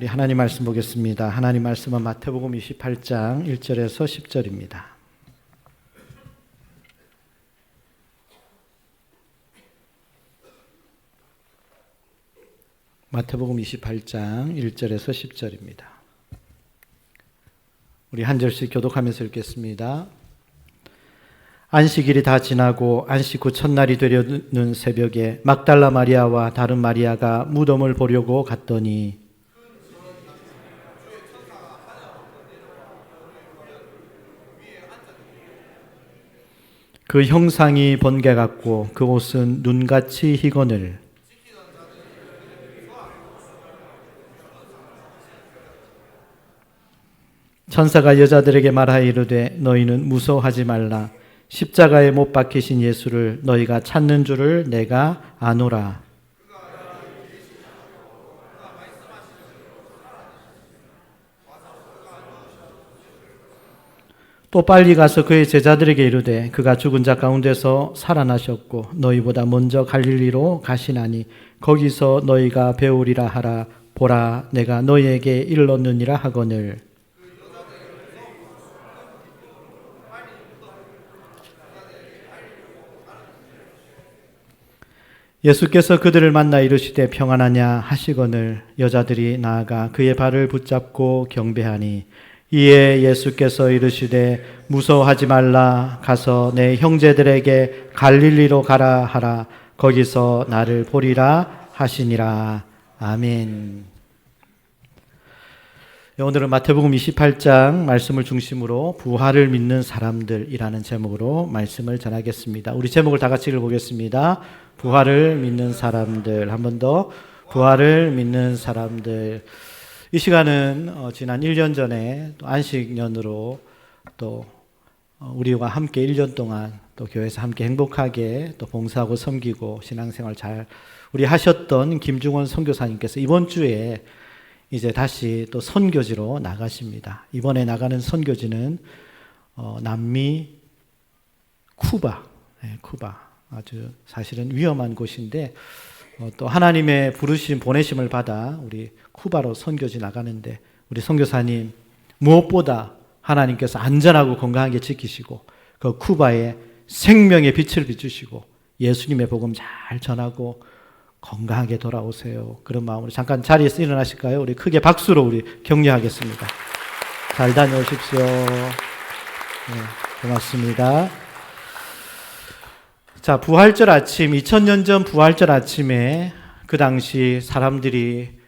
우리 하나님 말씀 보겠습니다. 하나님 말씀은 마태복음 28장 1절에서 10절입니다. 마태복음 28장 1절에서 10절입니다. 우리 한 절씩 교독하면서 읽겠습니다. 안식일이 다 지나고 안식 후 첫날이 되려는 새벽에 막달라 마리아와 다른 마리아가 무덤을 보려고 갔더니 그 형상이 번개 같고 그 옷은 눈같이 희거늘 천사가 여자들에게 말하여 이르되 너희는 무서워하지 말라. 십자가에 못 박히신 예수를 너희가 찾는 줄을 내가 아노라. 또 빨리 가서 그의 제자들에게 이르되 그가 죽은 자 가운데서 살아나셨고 너희보다 먼저 갈릴리로 가시나니 거기서 너희가 배우리라 하라. 보라 내가 너희에게 일렀느니라 하거늘. 예수께서 그들을 만나 이르시되 평안하냐 하시거늘 여자들이 나아가 그의 발을 붙잡고 경배하니 이에 예수께서 이르시되 무서워하지 말라. 가서 내 형제들에게 갈릴리로 가라 하라. 거기서 나를 보리라 하시니라. 아멘. 오늘은 마태복음 28장 말씀을 중심으로 부활을 믿는 사람들이라는 제목으로 말씀을 전하겠습니다. 우리 제목을 다 같이 읽어보겠습니다. 부활을 믿는 사람들. 한 번 더. 부활을 믿는 사람들. 이 시간은 지난 1년 전에 또 안식년으로 또 우리와 함께 1년 동안 또 교회에서 함께 행복하게 또 봉사하고 섬기고 신앙생활 잘 우리 하셨던 김중원 선교사님께서 이번 주에 이제 다시 또 선교지로 나가십니다. 이번에 나가는 선교지는 남미 쿠바, 쿠바 아주 사실은 위험한 곳인데 또 하나님의 부르심 보내심을 받아 우리 쿠바로 선교지 나가는데 우리 선교사님 무엇보다 하나님께서 안전하고 건강하게 지키시고 그 쿠바에 생명의 빛을 비추시고 예수님의 복음 잘 전하고 건강하게 돌아오세요. 그런 마음으로 잠깐 자리에서 일어나실까요? 우리 크게 박수로 우리 격려하겠습니다. 잘 다녀오십시오. 네, 고맙습니다. 자, 부활절 아침, 2000년 전 부활절 아침에 그 당시 사람들이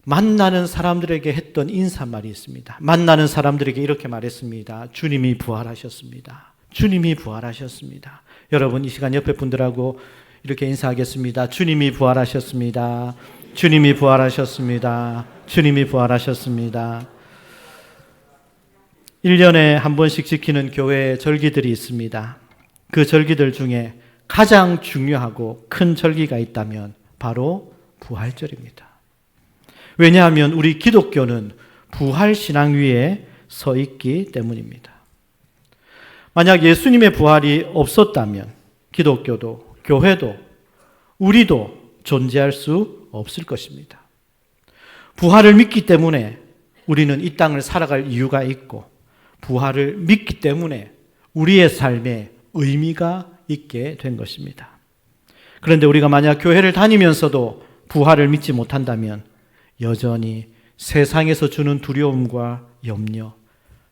만나는 사람들에게 했던 인사말이 있습니다. 만나는 사람들에게 이렇게 말했습니다. 주님이 부활하셨습니다. 주님이 부활하셨습니다. 여러분 이 시간 옆에 분들하고 이렇게 인사하겠습니다. 주님이 부활하셨습니다. 주님이 부활하셨습니다. 주님이 부활하셨습니다. 1년에 한 번씩 지키는 교회 절기들이 있습니다. 그 절기들 중에 가장 중요하고 큰 절기가 있다면 바로 부활절입니다. 왜냐하면 우리 기독교는 부활신앙 위에 서 있기 때문입니다. 만약 예수님의 부활이 없었다면 기독교도 교회도 우리도 존재할 수 없을 것입니다. 부활을 믿기 때문에 우리는 이 땅을 살아갈 이유가 있고 부활을 믿기 때문에 우리의 삶에 의미가 있게 된 것입니다. 그런데 우리가 만약 교회를 다니면서도 부활을 믿지 못한다면 여전히 세상에서 주는 두려움과 염려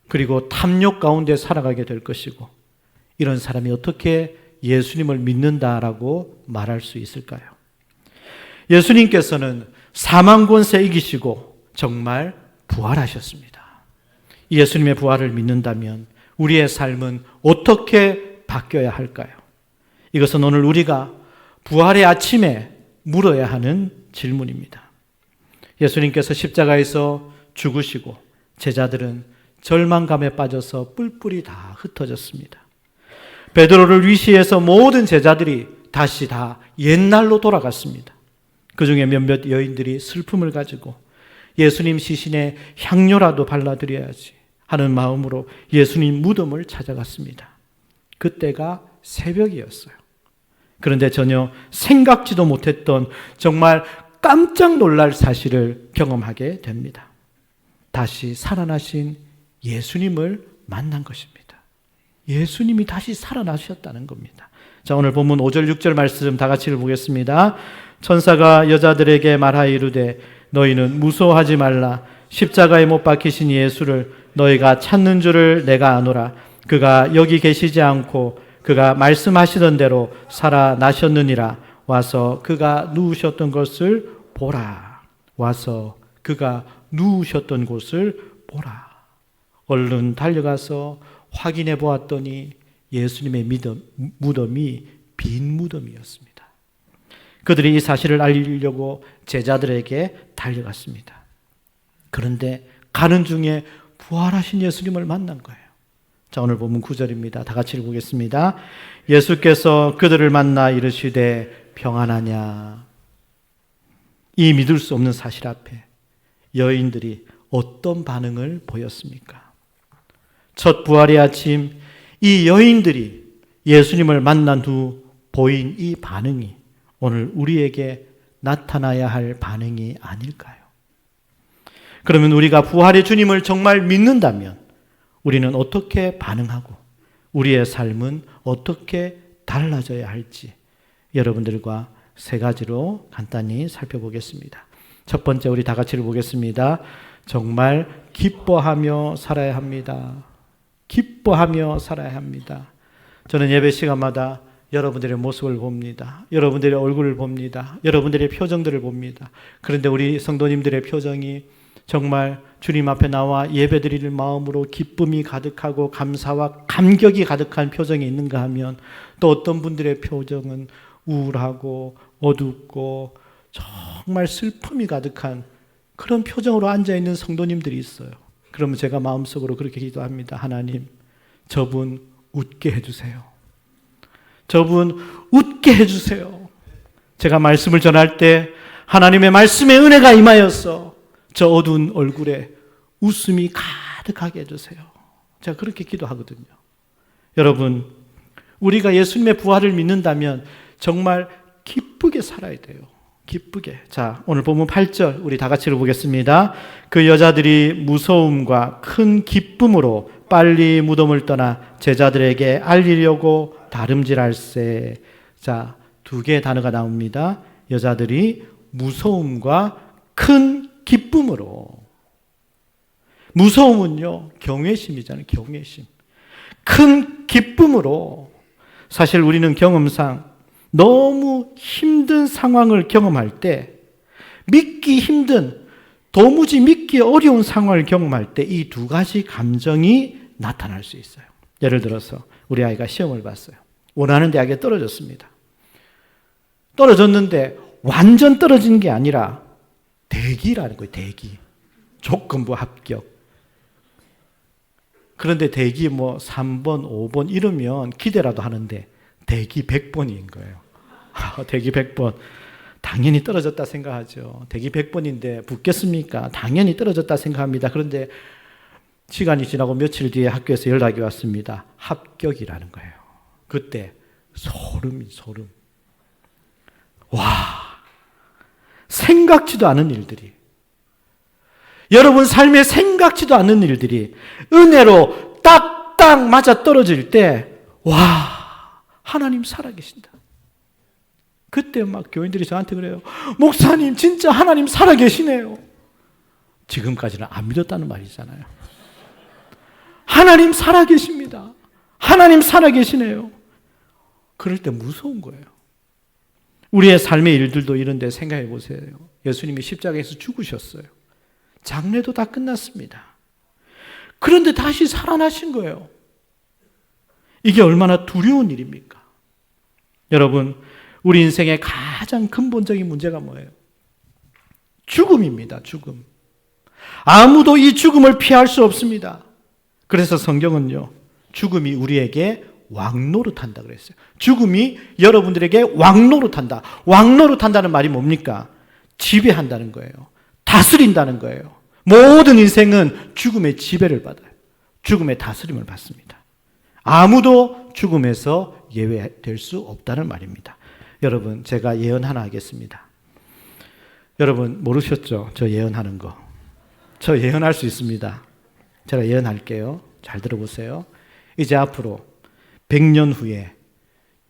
그리고 탐욕 가운데 살아가게 될 것이고 이런 사람이 어떻게 예수님을 믿는다라고 말할 수 있을까요? 예수님께서는 사망 권세 이기시고 정말 부활하셨습니다. 예수님의 부활을 믿는다면 우리의 삶은 어떻게 바뀌어야 할까요? 이것은 오늘 우리가 부활의 아침에 물어야 하는 질문입니다. 예수님께서 십자가에서 죽으시고 제자들은 절망감에 빠져서 뿔뿔이 다 흩어졌습니다. 베드로를 위시해서 모든 제자들이 다시 다 옛날로 돌아갔습니다. 그 중에 몇몇 여인들이 슬픔을 가지고 예수님 시신에 향료라도 발라드려야지 하는 마음으로 예수님 무덤을 찾아갔습니다. 그때가 새벽이었어요. 그런데 전혀 생각지도 못했던 정말 깜짝 놀랄 사실을 경험하게 됩니다. 다시 살아나신 예수님을 만난 것입니다. 예수님이 다시 살아나셨다는 겁니다. 자, 오늘 본문 5절 6절 말씀 다 같이 읽어보겠습니다. 천사가 여자들에게 말하이르되 너희는 무서워하지 말라. 십자가에 못 박히신 예수를 너희가 찾는 줄을 내가 아노라. 그가 여기 계시지 않고 그가 말씀하시던 대로 살아나셨느니라. 와서 그가 누우셨던 것을 보라. 와서 그가 누우셨던 곳을 보라. 얼른 달려가서 확인해 보았더니 예수님의 무덤이 빈 무덤이었습니다. 그들이 이 사실을 알리려고 제자들에게 달려갔습니다. 그런데 가는 중에 부활하신 예수님을 만난 거예요. 자, 오늘 본문 9절입니다. 다 같이 읽겠습니다. 예수께서 그들을 만나 이르시되 평안하냐. 이 믿을 수 없는 사실 앞에 여인들이 어떤 반응을 보였습니까? 첫 부활의 아침, 이 여인들이 예수님을 만난 후 보인 이 반응이 오늘 우리에게 나타나야 할 반응이 아닐까요? 그러면 우리가 부활의 주님을 정말 믿는다면 우리는 어떻게 반응하고 우리의 삶은 어떻게 달라져야 할지 여러분들과 세 가지로 간단히 살펴보겠습니다. 첫 번째, 우리 다 같이 보겠습니다. 정말 기뻐하며 살아야 합니다. 기뻐하며 살아야 합니다. 저는 예배 시간마다 여러분들의 모습을 봅니다. 여러분들의 얼굴을 봅니다. 여러분들의 표정들을 봅니다. 그런데 우리 성도님들의 표정이 정말 주님 앞에 나와 예배드릴 마음으로 기쁨이 가득하고 감사와 감격이 가득한 표정이 있는가 하면 또 어떤 분들의 표정은 우울하고 어둡고 정말 슬픔이 가득한 그런 표정으로 앉아있는 성도님들이 있어요. 그러면 제가 마음속으로 그렇게 기도합니다. 하나님, 저분 웃게 해주세요. 저분 웃게 해주세요. 제가 말씀을 전할 때 하나님의 말씀의 은혜가 임하여서 저 어두운 얼굴에 웃음이 가득하게 해주세요. 제가 그렇게 기도하거든요. 여러분, 우리가 예수님의 부활을 믿는다면 정말 기쁘게 살아야 돼요. 기쁘게. 자, 오늘 본문 8절 우리 다 같이 읽어보겠습니다. 그 여자들이 무서움과 큰 기쁨으로 빨리 무덤을 떠나 제자들에게 알리려고 다름질할세. 자, 두 개의 단어가 나옵니다. 여자들이 무서움과 큰 기쁨으로. 무서움은요, 경외심이잖아요. 경외심. 큰 기쁨으로. 사실 우리는 경험상 너무 힘든 상황을 경험할 때, 믿기 힘든, 도무지 믿기 어려운 상황을 경험할 때 이 두 가지 감정이 나타날 수 있어요. 예를 들어서 우리 아이가 시험을 봤어요. 원하는 대학에 떨어졌습니다. 떨어졌는데 완전 떨어진 게 아니라 대기라는 거예요. 대기. 조건부 합격. 그런데 대기 3번, 5번 이러면 기대라도 하는데 대기 100번인 거예요. 대기 100번. 당연히 떨어졌다 생각하죠. 대기 100번인데 붙겠습니까? 당연히 떨어졌다 생각합니다. 그런데 시간이 지나고 며칠 뒤에 학교에서 연락이 왔습니다. 합격이라는 거예요. 그때 소름. 와, 생각지도 않은 일들이, 여러분 삶에 생각지도 않은 일들이 은혜로 딱딱 맞아 떨어질 때, 와, 하나님 살아계신다. 그때 막 교인들이 저한테 그래요. 목사님, 진짜 하나님 살아계시네요. 지금까지는 안 믿었다는 말이잖아요. 하나님 살아계십니다. 하나님 살아계시네요. 그럴 때 무서운 거예요. 우리의 삶의 일들도 이런데 생각해 보세요. 예수님이 십자가에서 죽으셨어요. 장례도 다 끝났습니다. 그런데 다시 살아나신 거예요. 이게 얼마나 두려운 일입니까? 여러분, 우리 인생의 가장 근본적인 문제가 뭐예요? 죽음입니다. 죽음. 아무도 이 죽음을 피할 수 없습니다. 그래서 성경은요, 죽음이 우리에게 왕노릇한다 그랬어요. 죽음이 여러분들에게 왕노릇한다. 왕노릇한다는 말이 뭡니까? 지배한다는 거예요. 다스린다는 거예요. 모든 인생은 죽음의 지배를 받아요. 죽음의 다스림을 받습니다. 아무도 죽음에서 예외될 수 없다는 말입니다. 여러분, 제가 예언 하나 하겠습니다. 여러분 모르셨죠? 저 예언하는 거. 저 예언할 수 있습니다. 제가 예언할게요. 잘 들어보세요. 이제 앞으로 100년 후에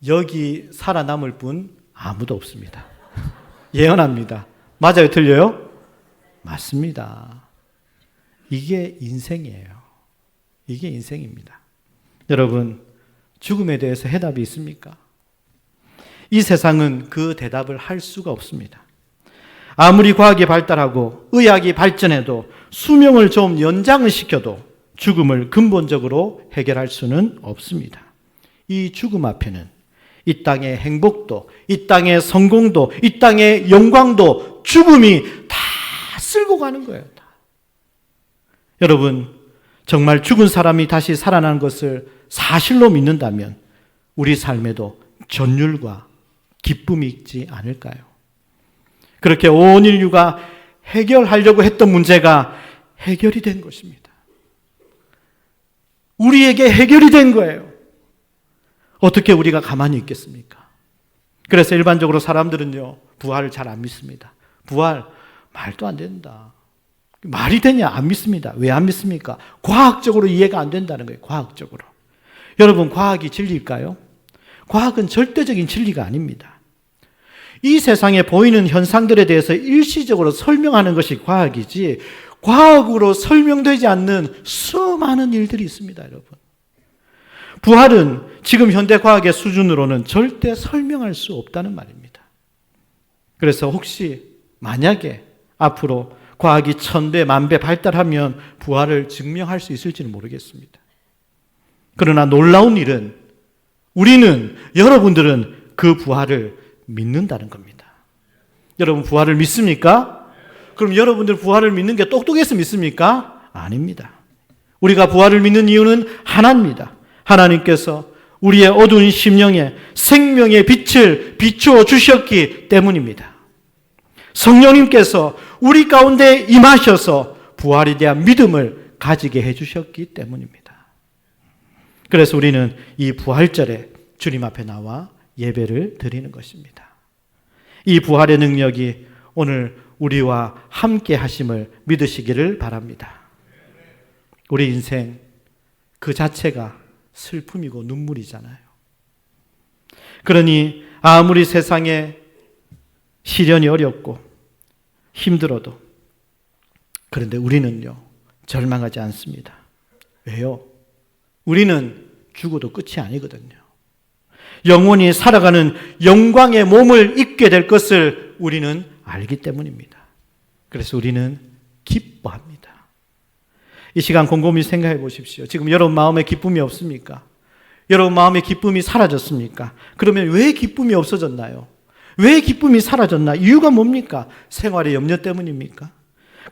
여기 살아남을 분 아무도 없습니다. 예언합니다. 맞아요? 틀려요? 맞습니다. 이게 인생이에요. 이게 인생입니다. 여러분, 죽음에 대해서 해답이 있습니까? 이 세상은 그 대답을 할 수가 없습니다. 아무리 과학이 발달하고 의학이 발전해도 수명을 좀 연장을 시켜도 죽음을 근본적으로 해결할 수는 없습니다. 이 죽음 앞에는 이 땅의 행복도, 이 땅의 성공도, 이 땅의 영광도 죽음이 다 쓸고 가는 거예요. 다. 여러분, 정말 죽은 사람이 다시 살아나는 것을 사실로 믿는다면 우리 삶에도 전율과 기쁨이 있지 않을까요? 그렇게 온 인류가 해결하려고 했던 문제가 해결이 된 것입니다. 우리에게 해결이 된 거예요. 어떻게 우리가 가만히 있겠습니까? 그래서 일반적으로 사람들은요, 부활을 잘 안 믿습니다. 부활, 말도 안 된다. 말이 되냐? 안 믿습니다. 왜 안 믿습니까? 과학적으로 이해가 안 된다는 거예요. 과학적으로. 여러분, 과학이 진리일까요? 과학은 절대적인 진리가 아닙니다. 이 세상에 보이는 현상들에 대해서 일시적으로 설명하는 것이 과학이지, 과학으로 설명되지 않는 수많은 일들이 있습니다, 여러분. 부활은 지금 현대 과학의 수준으로는 절대 설명할 수 없다는 말입니다. 그래서 혹시 만약에 앞으로 과학이 1000배, 10,000배 발달하면 부활을 증명할 수 있을지는 모르겠습니다. 그러나 놀라운 일은 우리는, 여러분들은 그 부활을 믿는다는 겁니다. 여러분 부활을 믿습니까? 그럼 여러분들 부활을 믿는 게 똑똑해서 믿습니까? 아닙니다. 우리가 부활을 믿는 이유는 하나입니다. 하나님께서 우리의 어두운 심령에 생명의 빛을 비추어 주셨기 때문입니다. 성령님께서 우리 가운데 임하셔서 부활에 대한 믿음을 가지게 해주셨기 때문입니다. 그래서 우리는 이 부활절에 주님 앞에 나와 예배를 드리는 것입니다. 이 부활의 능력이 오늘 우리와 함께 하심을 믿으시기를 바랍니다. 우리 인생 그 자체가 슬픔이고 눈물이잖아요. 그러니 아무리 세상에 시련이 어렵고 힘들어도, 그런데 우리는요, 절망하지 않습니다. 왜요? 우리는 죽어도 끝이 아니거든요. 영원히 살아가는 영광의 몸을 입게 될 것을 우리는 알기 때문입니다. 그래서 우리는 기뻐합니다. 이 시간 곰곰이 생각해 보십시오. 지금 여러분 마음에 기쁨이 없습니까? 여러분 마음에 기쁨이 사라졌습니까? 그러면 왜 기쁨이 없어졌나요? 왜 기쁨이 사라졌나? 이유가 뭡니까? 생활의 염려 때문입니까?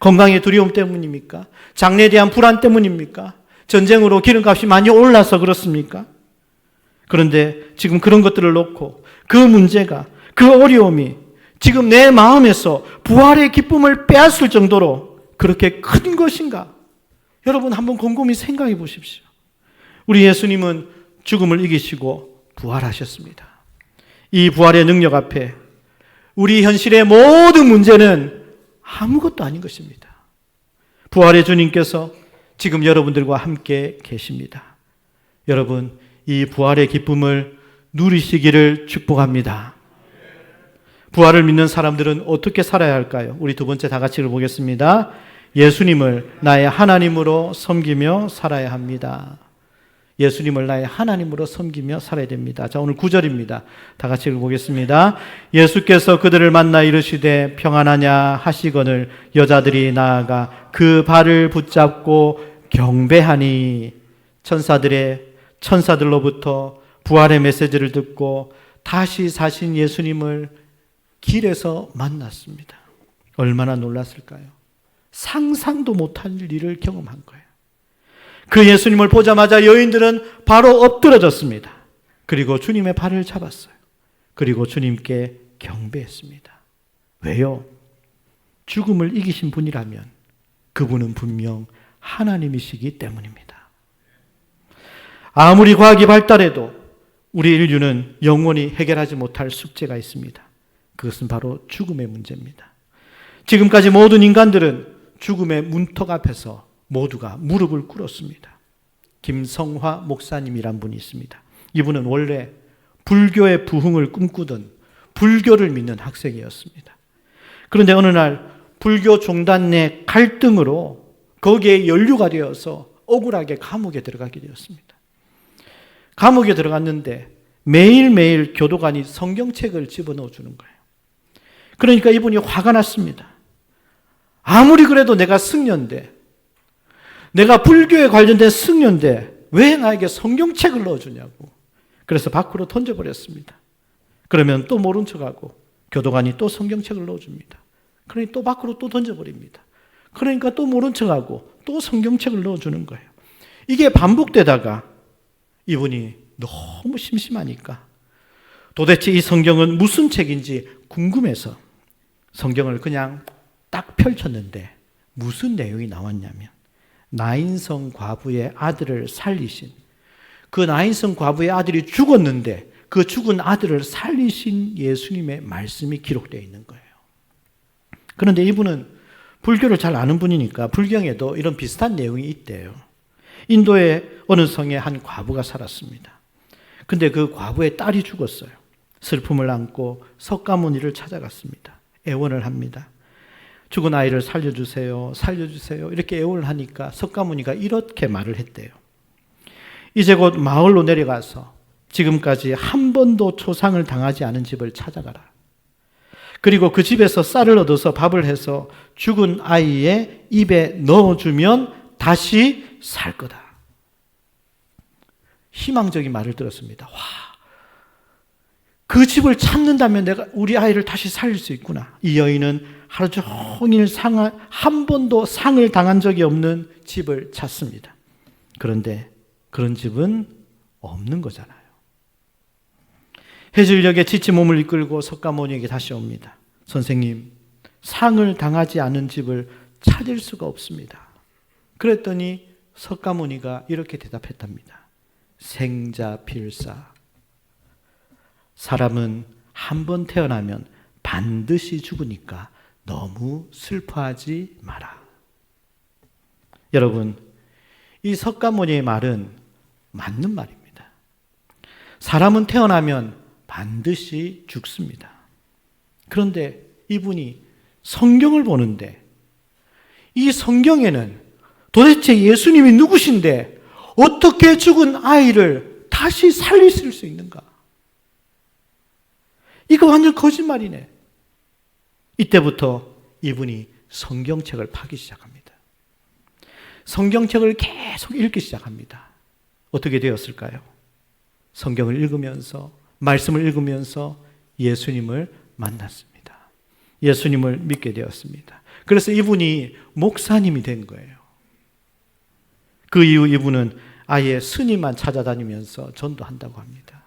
건강의 두려움 때문입니까? 장래에 대한 불안 때문입니까? 전쟁으로 기름값이 많이 올라서 그렇습니까? 그런데 지금 그런 것들을 놓고 그 문제가, 그 어려움이 지금 내 마음에서 부활의 기쁨을 빼앗을 정도로 그렇게 큰 것인가? 여러분 한번 곰곰이 생각해 보십시오. 우리 예수님은 죽음을 이기시고 부활하셨습니다. 이 부활의 능력 앞에 우리 현실의 모든 문제는 아무것도 아닌 것입니다. 부활의 주님께서 지금 여러분들과 함께 계십니다. 여러분, 이 부활의 기쁨을 누리시기를 축복합니다. 부활을 믿는 사람들은 어떻게 살아야 할까요? 우리 두 번째 다 같이 읽어보겠습니다. 예수님을 나의 하나님으로 섬기며 살아야 합니다. 예수님을 나의 하나님으로 섬기며 살아야 됩니다. 자, 오늘 9절입니다. 다 같이 읽어보겠습니다. 예수께서 그들을 만나 이르시되 평안하냐 하시거늘 여자들이 나아가 그 발을 붙잡고 경배하니, 천사들로부터 부활의 메시지를 듣고 다시 사신 예수님을 길에서 만났습니다. 얼마나 놀랐을까요? 상상도 못할 일을 경험한 거예요. 그 예수님을 보자마자 여인들은 바로 엎드러졌습니다. 그리고 주님의 발을 잡았어요. 그리고 주님께 경배했습니다. 왜요? 죽음을 이기신 분이라면 그분은 분명 하나님이시기 때문입니다. 아무리 과학이 발달해도 우리 인류는 영원히 해결하지 못할 숙제가 있습니다. 그것은 바로 죽음의 문제입니다. 지금까지 모든 인간들은 죽음의 문턱 앞에서 모두가 무릎을 꿇었습니다. 김성화 목사님이란 분이 있습니다. 이분은 원래 불교의 부흥을 꿈꾸던 불교를 믿는 학생이었습니다. 그런데 어느 날 불교 종단 내 갈등으로 거기에 연루가 되어서 억울하게 감옥에 들어가게 되었습니다. 감옥에 들어갔는데 매일매일 교도관이 성경책을 집어넣어 주는 거예요. 그러니까 이분이 화가 났습니다. 아무리 그래도 내가 승려인데, 내가 불교에 관련된 승려인데 왜 나에게 성경책을 넣어주냐고. 그래서 밖으로 던져버렸습니다. 그러면 또 모른 척하고 교도관이 또 성경책을 넣어줍니다. 그러니 또 밖으로 또 던져버립니다. 그러니까 또 모른 척하고 또 성경책을 넣어주는 거예요. 이게 반복되다가 이분이 너무 심심하니까 도대체 이 성경은 무슨 책인지 궁금해서 성경을 그냥 딱 펼쳤는데 무슨 내용이 나왔냐면 나인성 과부의 아들을 살리신, 그 나인성 과부의 아들이 죽었는데 그 죽은 아들을 살리신 예수님의 말씀이 기록되어 있는 거예요. 그런데 이분은 불교를 잘 아는 분이니까 불경에도 이런 비슷한 내용이 있대요. 인도의 어느 성에 한 과부가 살았습니다. 근데 그 과부의 딸이 죽었어요. 슬픔을 안고 석가모니를 찾아갔습니다. 애원을 합니다. 죽은 아이를 살려주세요, 살려주세요. 이렇게 애원을 하니까 석가모니가 이렇게 말을 했대요. 이제 곧 마을로 내려가서 지금까지 한 번도 초상을 당하지 않은 집을 찾아가라. 그리고 그 집에서 쌀을 얻어서 밥을 해서 죽은 아이의 입에 넣어주면 다시 살 거다. 희망적인 말을 들었습니다. 와, 그 집을 찾는다면 내가 우리 아이를 다시 살릴 수 있구나. 이 여인은 하루 종일 한 번도 상을 당한 적이 없는 집을 찾습니다. 그런데 그런 집은 없는 거잖아요. 해질녘에 지친 몸을 이끌고 석가모니에게 다시 옵니다. 선생님, 상을 당하지 않은 집을 찾을 수가 없습니다. 그랬더니 석가모니가 이렇게 대답했답니다. 생자필사. 사람은 한 번 태어나면 반드시 죽으니까 너무 슬퍼하지 마라. 여러분, 이 석가모니의 말은 맞는 말입니다. 사람은 태어나면 반드시 죽습니다. 그런데 이분이 성경을 보는데 이 성경에는 도대체 예수님이 누구신데 어떻게 죽은 아이를 다시 살리실 수 있는가? 이거 완전 거짓말이네. 이때부터 이분이 성경책을 파기 시작합니다. 성경책을 계속 읽기 시작합니다. 어떻게 되었을까요? 성경을 읽으면서, 말씀을 읽으면서 예수님을 만났습니다. 예수님을 믿게 되었습니다. 그래서 이분이 목사님이 된 거예요. 그 이후 이분은 아예 스님만 찾아다니면서 전도한다고 합니다.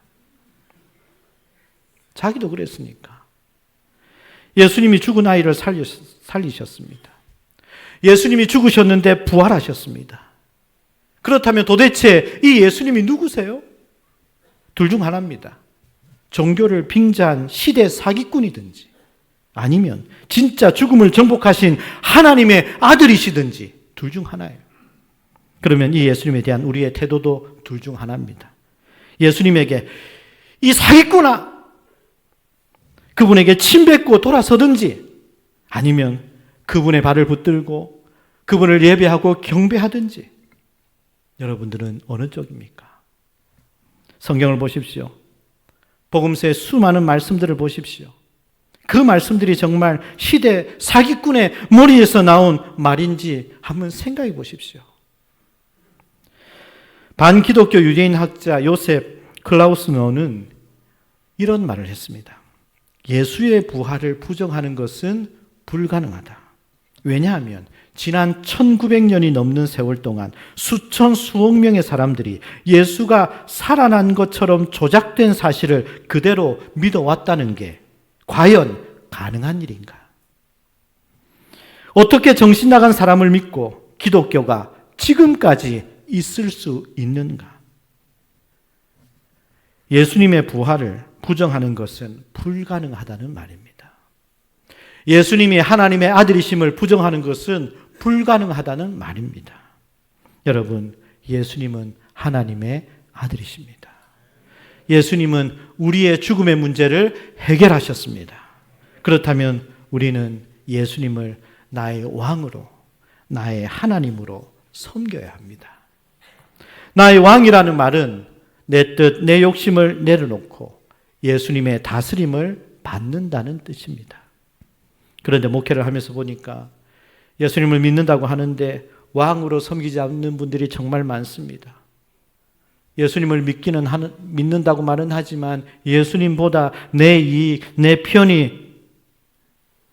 자기도 그랬으니까. 예수님이 죽은 아이를 살리셨습니다. 예수님이 죽으셨는데 부활하셨습니다. 그렇다면 도대체 이 예수님이 누구세요? 둘 중 하나입니다. 종교를 빙자한 시대 사기꾼이든지 아니면 진짜 죽음을 정복하신 하나님의 아들이시든지 둘 중 하나예요. 그러면 이 예수님에 대한 우리의 태도도 둘 중 하나입니다. 예수님에게 이 사기꾼아! 그분에게 침뱉고 돌아서든지 아니면 그분의 발을 붙들고 그분을 예배하고 경배하든지 여러분들은 어느 쪽입니까? 성경을 보십시오. 복음서의 수많은 말씀들을 보십시오. 그 말씀들이 정말 시대 사기꾼의 머리에서 나온 말인지 한번 생각해 보십시오. 반기독교 유대인 학자 요셉 클라우스너는 이런 말을 했습니다. 예수의 부활을 부정하는 것은 불가능하다. 왜냐하면 지난 1900년이 넘는 세월 동안 수천 수억 명의 사람들이 예수가 살아난 것처럼 조작된 사실을 그대로 믿어왔다는 게 과연 가능한 일인가? 어떻게 정신 나간 사람을 믿고 기독교가 지금까지 있을 수 있는가? 예수님의 부활을 부정하는 것은 불가능하다는 말입니다. 예수님이 하나님의 아들이심을 부정하는 것은 불가능하다는 말입니다. 여러분, 예수님은 하나님의 아들이십니다. 예수님은 우리의 죽음의 문제를 해결하셨습니다. 그렇다면 우리는 예수님을 나의 왕으로, 나의 하나님으로 섬겨야 합니다. 나의 왕이라는 말은 내 뜻, 내 욕심을 내려놓고 예수님의 다스림을 받는다는 뜻입니다. 그런데 목회를 하면서 보니까 예수님을 믿는다고 하는데 왕으로 섬기지 않는 분들이 정말 많습니다. 예수님을 믿는다고 말은 하지만 예수님보다 내 이익, 내 편의,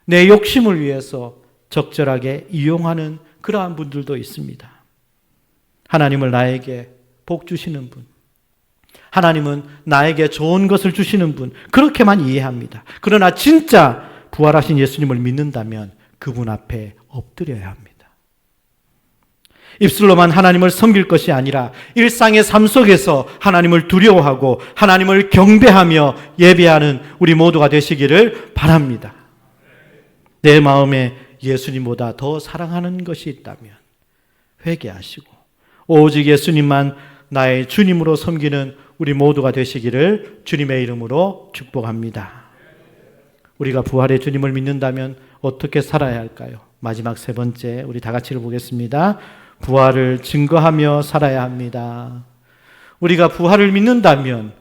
내 욕심을 위해서 적절하게 이용하는 그러한 분들도 있습니다. 하나님을 나에게 복 주시는 분, 하나님은 나에게 좋은 것을 주시는 분, 그렇게만 이해합니다. 그러나 진짜 부활하신 예수님을 믿는다면 그분 앞에 엎드려야 합니다. 입술로만 하나님을 섬길 것이 아니라 일상의 삶 속에서 하나님을 두려워하고 하나님을 경배하며 예배하는 우리 모두가 되시기를 바랍니다. 내 마음에 예수님보다 더 사랑하는 것이 있다면 회개하시고 오직 예수님만 나의 주님으로 섬기는 우리 모두가 되시기를 주님의 이름으로 축복합니다. 우리가 부활의 주님을 믿는다면 어떻게 살아야 할까요? 마지막 세 번째, 우리 다 같이 보겠습니다. 부활을 증거하며 살아야 합니다. 우리가 부활을 믿는다면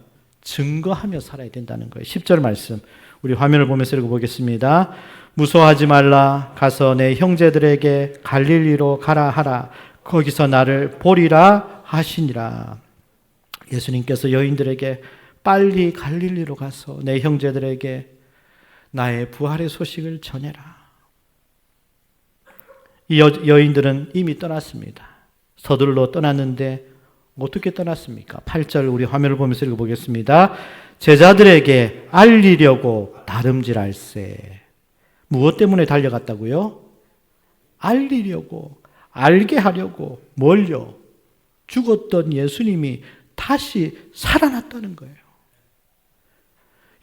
증거하며 살아야 된다는 거예요. 10절 말씀, 우리 화면을 보면서 읽어보겠습니다. 무서워하지 말라. 가서 내 형제들에게 갈릴리로 가라 하라. 거기서 나를 보리라 하시니라. 예수님께서 여인들에게 빨리 갈릴리로 가서 내 형제들에게 나의 부활의 소식을 전해라. 이 여인들은 이미 떠났습니다. 서둘러 떠났는데 어떻게 떠났습니까? 8절 우리 화면을 보면서 읽어보겠습니다. 제자들에게 알리려고 다름질할세. 무엇 때문에 달려갔다고요? 알리려고, 알게 하려고. 뭘요? 죽었던 예수님이 다시 살아났다는 거예요.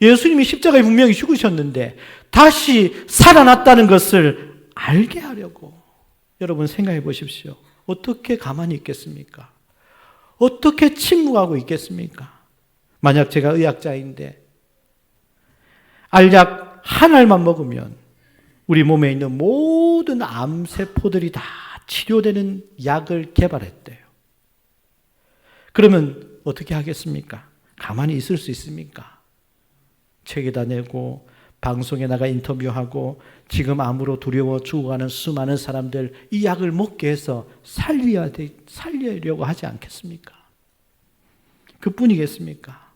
예수님이 십자가에 분명히 죽으셨는데 다시 살아났다는 것을 알게 하려고. 여러분 생각해 보십시오. 어떻게 가만히 있겠습니까? 어떻게 침묵하고 있겠습니까? 만약 제가 의학자인데 알약 한 알만 먹으면 우리 몸에 있는 모든 암세포들이 다 치료되는 약을 개발했대요. 그러면 어떻게 하겠습니까? 가만히 있을 수 있습니까? 책에다 내고 방송에 나가 인터뷰하고 지금 암으로 두려워 죽어가는 수많은 사람들 이 약을 먹게 해서 살리려고 하지 않겠습니까? 그뿐이겠습니까?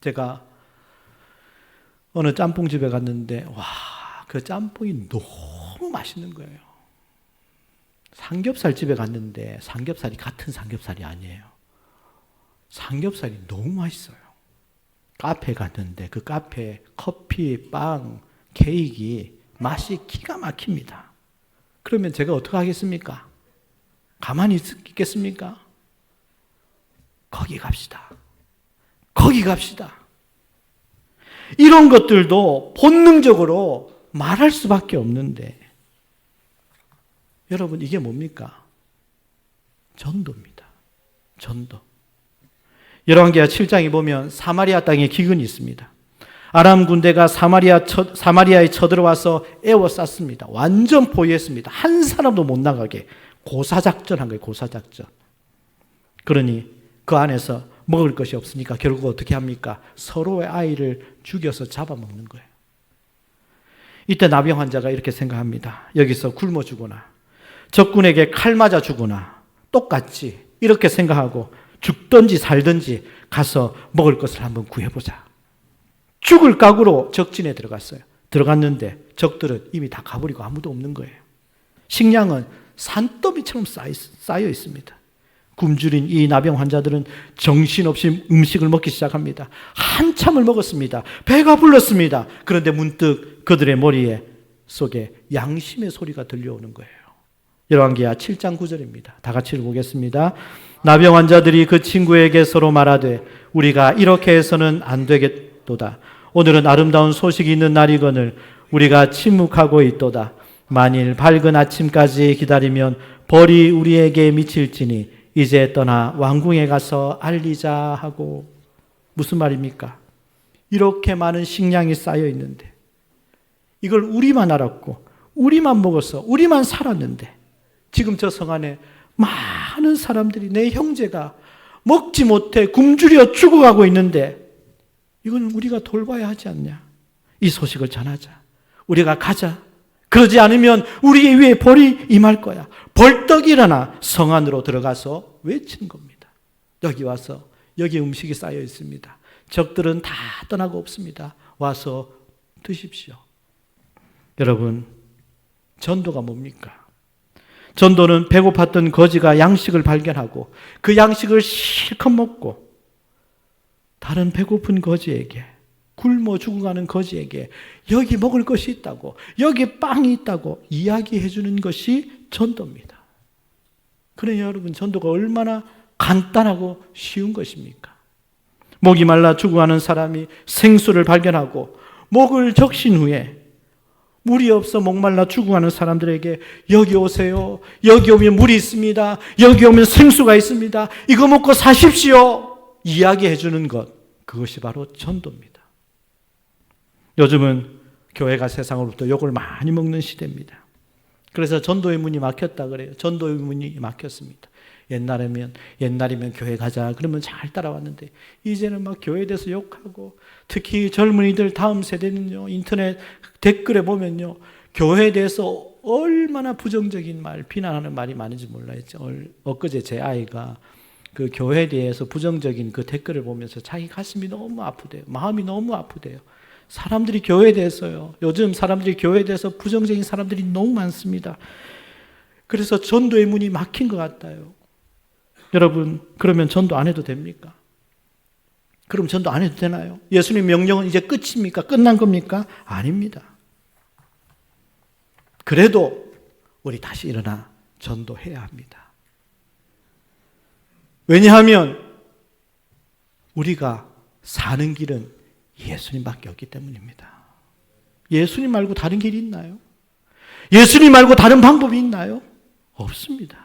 제가 어느 짬뽕집에 갔는데 와, 그 짬뽕이 너무 맛있는 거예요. 삼겹살 집에 갔는데 삼겹살이 같은 삼겹살이 아니에요. 삼겹살이 너무 맛있어요. 카페 갔는데 그 카페 커피, 빵, 케이크 맛이 기가 막힙니다. 그러면 제가 어떻게 하겠습니까? 가만히 있겠습니까? 거기 갑시다. 거기 갑시다. 이런 것들도 본능적으로 말할 수밖에 없는데 여러분 이게 뭡니까? 전도입니다. 전도. 열왕기하 7장에 보면 사마리아 땅에 기근이 있습니다. 아람 군대가 사마리아에 쳐들어와서 에워쌌습니다. 완전 포위했습니다. 한 사람도 못 나가게 고사작전 한 거예요. 고사작전. 그러니 그 안에서 먹을 것이 없으니까 결국 어떻게 합니까? 서로의 아이를 죽여서 잡아먹는 거예요. 이때 나병 환자가 이렇게 생각합니다. 여기서 굶어 죽거나 적군에게 칼 맞아 죽거나 똑같지 이렇게 생각하고 죽든지 살든지 가서 먹을 것을 한번 구해보자. 죽을 각오로 적진에 들어갔어요. 들어갔는데 적들은 이미 다 가버리고 아무도 없는 거예요. 식량은 산더미처럼 쌓여 있습니다. 굶주린 이 나병 환자들은 정신없이 음식을 먹기 시작합니다. 한참을 먹었습니다. 배가 불렀습니다. 그런데 문득 그들의 머리 속에 양심의 소리가 들려오는 거예요. 열왕기하 7장 9절입니다. 다 같이 읽어보겠습니다. 나병 환자들이 그 친구에게 서로 말하되 우리가 이렇게 해서는 안 되겠도다. 오늘은 아름다운 소식이 있는 날이거늘 우리가 침묵하고 있도다. 만일 밝은 아침까지 기다리면 벌이 우리에게 미칠지니 이제 떠나 왕궁에 가서 알리자 하고. 무슨 말입니까? 이렇게 많은 식량이 쌓여 있는데 이걸 우리만 알았고 우리만 먹어서 우리만 살았는데 지금 저 성 안에 많은 사람들이, 내 형제가 먹지 못해 굶주려 죽어가고 있는데 이건 우리가 돌봐야 하지 않냐? 이 소식을 전하자. 우리가 가자. 그러지 않으면 우리 위에 벌이 임할 거야. 벌떡 일어나 성 안으로 들어가서 외치는 겁니다. 여기 와서 여기 음식이 쌓여 있습니다. 적들은 다 떠나고 없습니다. 와서 드십시오. 여러분, 전도가 뭡니까? 전도는 배고팠던 거지가 양식을 발견하고 그 양식을 실컷 먹고 다른 배고픈 거지에게, 굶어 죽어가는 거지에게 여기 먹을 것이 있다고, 여기 빵이 있다고 이야기해 주는 것이 전도입니다. 그러니 여러분, 전도가 얼마나 간단하고 쉬운 것입니까? 목이 말라 죽어가는 사람이 생수를 발견하고 목을 적신 후에 물이 없어 목말라 죽어가는 사람들에게 여기 오세요. 여기 오면 물이 있습니다. 여기 오면 생수가 있습니다. 이거 먹고 사십시오. 이야기해 주는 것, 그것이 바로 전도입니다. 요즘은 교회가 세상으로부터 욕을 많이 먹는 시대입니다. 그래서 전도의 문이 막혔다 그래요. 전도의 문이 막혔습니다. 옛날이면 교회 가자 그러면 잘 따라왔는데 이제는 막 교회에 대해서 욕하고, 특히 젊은이들 다음 세대는요, 인터넷 댓글에 보면요, 교회에 대해서 얼마나 부정적인 말, 비난하는 말이 많은지 몰라요. 엊그제 제 아이가 그 교회에 대해서 부정적인 그 댓글을 보면서 자기 가슴이 너무 아프대요. 마음이 너무 아프대요. 사람들이 교회에 대해서요, 요즘 사람들이 교회에 대해서 부정적인 사람들이 너무 많습니다. 그래서 전도의 문이 막힌 것 같아요. 여러분, 그러면 전도 안 해도 됩니까? 그럼 전도 안 해도 되나요? 예수님 명령은 이제 끝입니까? 끝난 겁니까? 아닙니다. 그래도 우리 다시 일어나 전도해야 합니다. 왜냐하면 우리가 사는 길은 예수님밖에 없기 때문입니다. 예수님 말고 다른 길이 있나요? 예수님 말고 다른 방법이 있나요? 없습니다.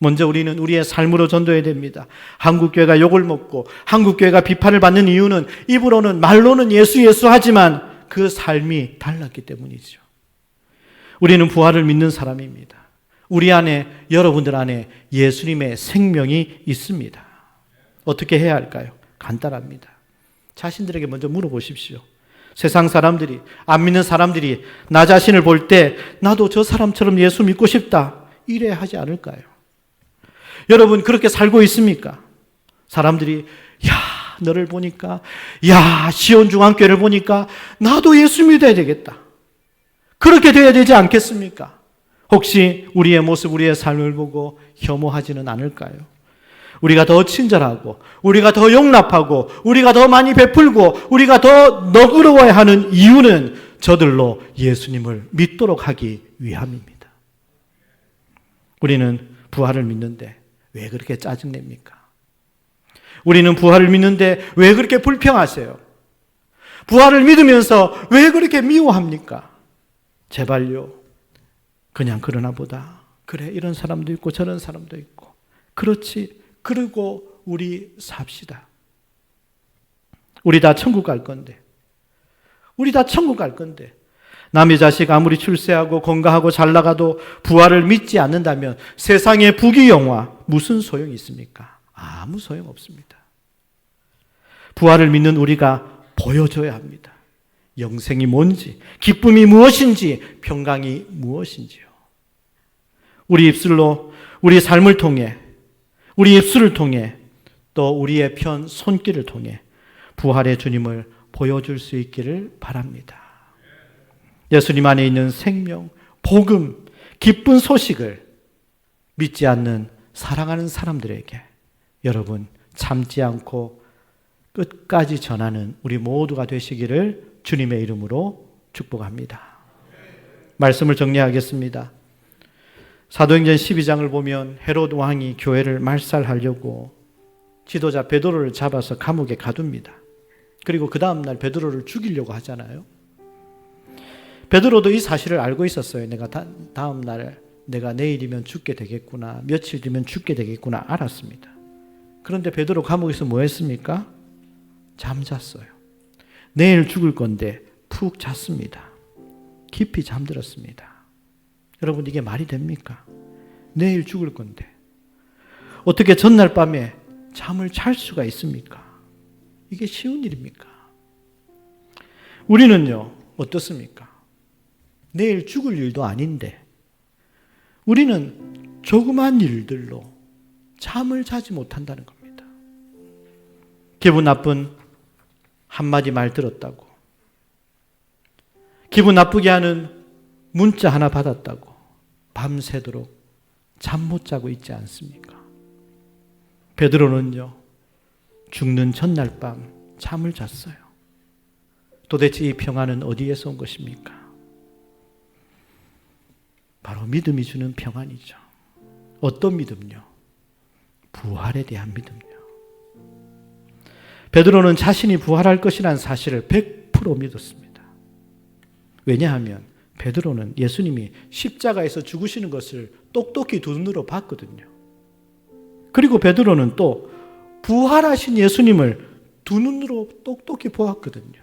먼저 우리는 우리의 삶으로 전도해야 됩니다. 한국교회가 욕을 먹고 한국교회가 비판을 받는 이유는 입으로는, 말로는 예수 하지만 그 삶이 달랐기 때문이죠. 우리는 부활을 믿는 사람입니다. 우리 안에, 여러분들 안에 예수님의 생명이 있습니다. 어떻게 해야 할까요? 간단합니다. 자신들에게 먼저 물어보십시오. 세상 사람들이, 안 믿는 사람들이 나 자신을 볼 때 나도 저 사람처럼 예수 믿고 싶다, 이래 하지 않을까요? 여러분, 그렇게 살고 있습니까? 사람들이 너를 보니까, 시온중앙교회를 보니까 나도 예수 믿어야 되겠다, 그렇게 돼야 되지 않겠습니까? 혹시 우리의 모습, 우리의 삶을 보고 혐오하지는 않을까요? 우리가 더 친절하고, 우리가 더 용납하고, 우리가 더 많이 베풀고, 우리가 더 너그러워야 하는 이유는 저들로 예수님을 믿도록 하기 위함입니다. 우리는 부활을 믿는데 왜 그렇게 짜증냅니까? 우리는 부활을 믿는데 왜 그렇게 불평하세요? 부활을 믿으면서 왜 그렇게 미워합니까? 제발요. 그냥 그러나 보다. 그래, 이런 사람도 있고 저런 사람도 있고. 그렇지. 그리고 우리 삽시다. 우리 다 천국 갈 건데. 우리 다 천국 갈 건데. 남의 자식 아무리 출세하고 건강하고 잘 나가도 부활을 믿지 않는다면 세상의 부귀영화 무슨 소용이 있습니까? 아무 소용 없습니다. 부활을 믿는 우리가 보여줘야 합니다. 영생이 뭔지, 기쁨이 무엇인지, 평강이 무엇인지요. 우리 입술로, 우리 삶을 통해, 우리 입술을 통해, 또 우리의 편 손길을 통해 부활의 주님을 보여줄 수 있기를 바랍니다. 예수님 안에 있는 생명, 복음, 기쁜 소식을 믿지 않는 사랑하는 사람들에게 여러분 참지 않고 끝까지 전하는 우리 모두가 되시기를 주님의 이름으로 축복합니다. 말씀을 정리하겠습니다. 사도행전 12장을 보면 헤롯 왕이 교회를 말살하려고 지도자 베드로를 잡아서 감옥에 가둡니다. 그리고 그 다음 날 베드로를 죽이려고 하잖아요. 베드로도 이 사실을 알고 있었어요. 내가 다음 날 내가 내일이면 죽게 되겠구나, 며칠 뒤면 죽게 되겠구나 알았습니다. 그런데 베드로 감옥에서 뭐 했습니까? 잠잤어요. 내일 죽을 건데 푹 잤습니다. 깊이 잠들었습니다. 여러분, 이게 말이 됩니까? 내일 죽을 건데 어떻게 전날 밤에 잠을 잘 수가 있습니까? 이게 쉬운 일입니까? 우리는요, 어떻습니까? 내일 죽을 일도 아닌데 우리는 조그만 일들로 잠을 자지 못한다는 겁니다. 기분 나쁜 한마디 말 들었다고, 기분 나쁘게 하는 문자 하나 받았다고 밤새도록 잠 못 자고 있지 않습니까? 베드로는요, 죽는 전날 밤 잠을 잤어요. 도대체 이 평안은 어디에서 온 것입니까? 바로 믿음이 주는 평안이죠. 어떤 믿음요? 부활에 대한 믿음요. 베드로는 자신이 부활할 것이라는 사실을 100% 믿었습니다. 왜냐하면 베드로는 예수님이 십자가에서 죽으시는 것을 똑똑히 두 눈으로 봤거든요. 그리고 베드로는 또 부활하신 예수님을 두 눈으로 똑똑히 보았거든요.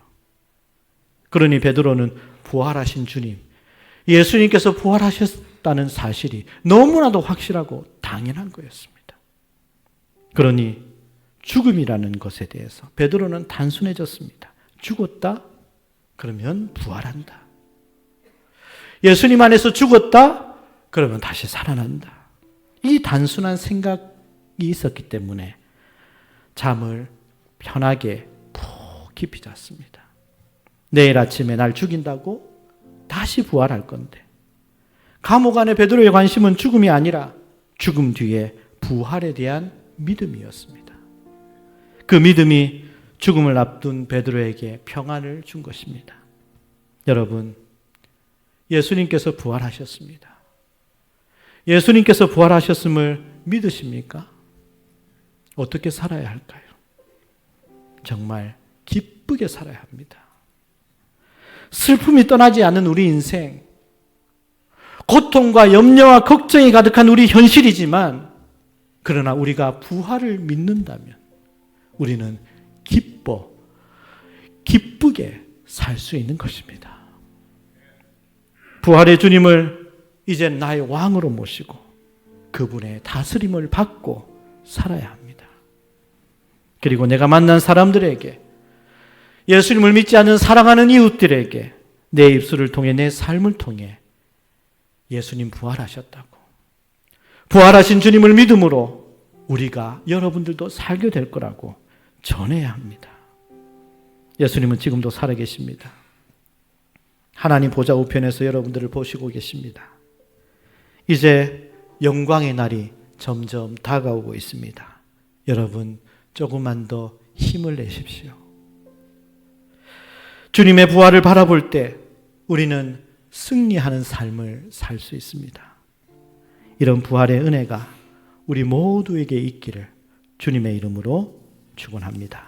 그러니 베드로는 부활하신 주님, 예수님께서 부활하셨다는 사실이 너무나도 확실하고 당연한 거였습니다. 그러니 죽음이라는 것에 대해서 베드로는 단순해졌습니다. 죽었다? 그러면 부활한다. 예수님 안에서 죽었다? 그러면 다시 살아난다. 이 단순한 생각이 있었기 때문에 잠을 편하게 푹 깊이 잤습니다. 내일 아침에 날 죽인다고? 다시 부활할 건데. 감옥 안에 베드로의 관심은 죽음이 아니라 죽음 뒤에 부활에 대한 믿음이었습니다. 그 믿음이 죽음을 앞둔 베드로에게 평안을 준 것입니다. 여러분, 예수님께서 부활하셨습니다. 예수님께서 부활하셨음을 믿으십니까? 어떻게 살아야 할까요? 정말 기쁘게 살아야 합니다. 슬픔이 떠나지 않는 우리 인생, 고통과 염려와 걱정이 가득한 우리 현실이지만, 그러나 우리가 부활을 믿는다면 우리는 기쁘게 살 수 있는 것입니다. 부활의 주님을 이제 나의 왕으로 모시고 그분의 다스림을 받고 살아야 합니다. 그리고 내가 만난 사람들에게, 예수님을 믿지 않는 사랑하는 이웃들에게 내 입술을 통해, 내 삶을 통해 예수님 부활하셨다고, 부활하신 주님을 믿음으로 우리가, 여러분들도 살게 될 거라고 전해야 합니다. 예수님은 지금도 살아계십니다. 하나님 보좌 우편에서 여러분들을 보시고 계십니다. 이제 영광의 날이 점점 다가오고 있습니다. 여러분, 조금만 더 힘을 내십시오. 주님의 부활을 바라볼 때 우리는 승리하는 삶을 살 수 있습니다. 이런 부활의 은혜가 우리 모두에게 있기를 주님의 이름으로 축원합니다.